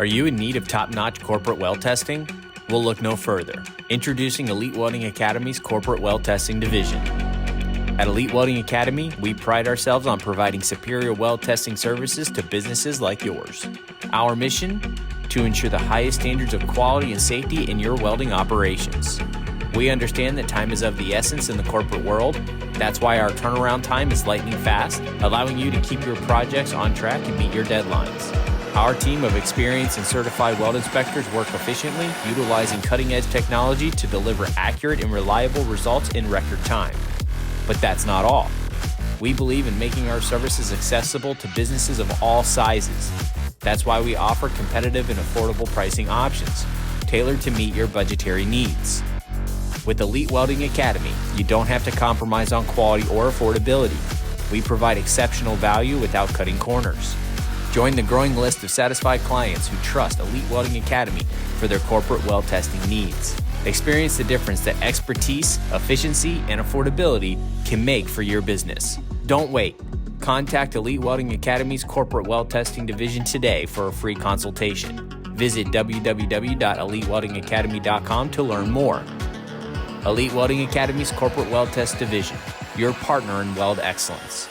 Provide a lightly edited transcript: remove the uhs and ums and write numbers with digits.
Are you in need of top-notch corporate weld testing? We'll look no further. Introducing Elite Welding Academy's Corporate Weld Testing Division. At Elite Welding Academy, we pride ourselves on providing superior weld testing services to businesses like yours. Our mission? To ensure the highest standards of quality and safety in your welding operations. We understand that time is of the essence in the corporate world. That's why our turnaround time is lightning fast, allowing you to keep your projects on track and meet your deadlines. Our team of experienced and certified weld inspectors work efficiently, utilizing cutting-edge technology to deliver accurate and reliable results in record time. But that's not all. We believe in making our services accessible to businesses of all sizes. That's why we offer competitive and affordable pricing options, tailored to meet your budgetary needs. With Elite Welding Academy, you don't have to compromise on quality or affordability. We provide exceptional value without cutting corners. Join the growing list of satisfied clients who trust Elite Welding Academy for their corporate weld testing needs. Experience the difference that expertise, efficiency, and affordability can make for your business. Don't wait. Contact Elite Welding Academy's Corporate Weld Testing Division today for a free consultation. Visit www.eliteweldingacademy.com to learn more. Elite Welding Academy's Corporate Weld Test Division, your partner in weld excellence.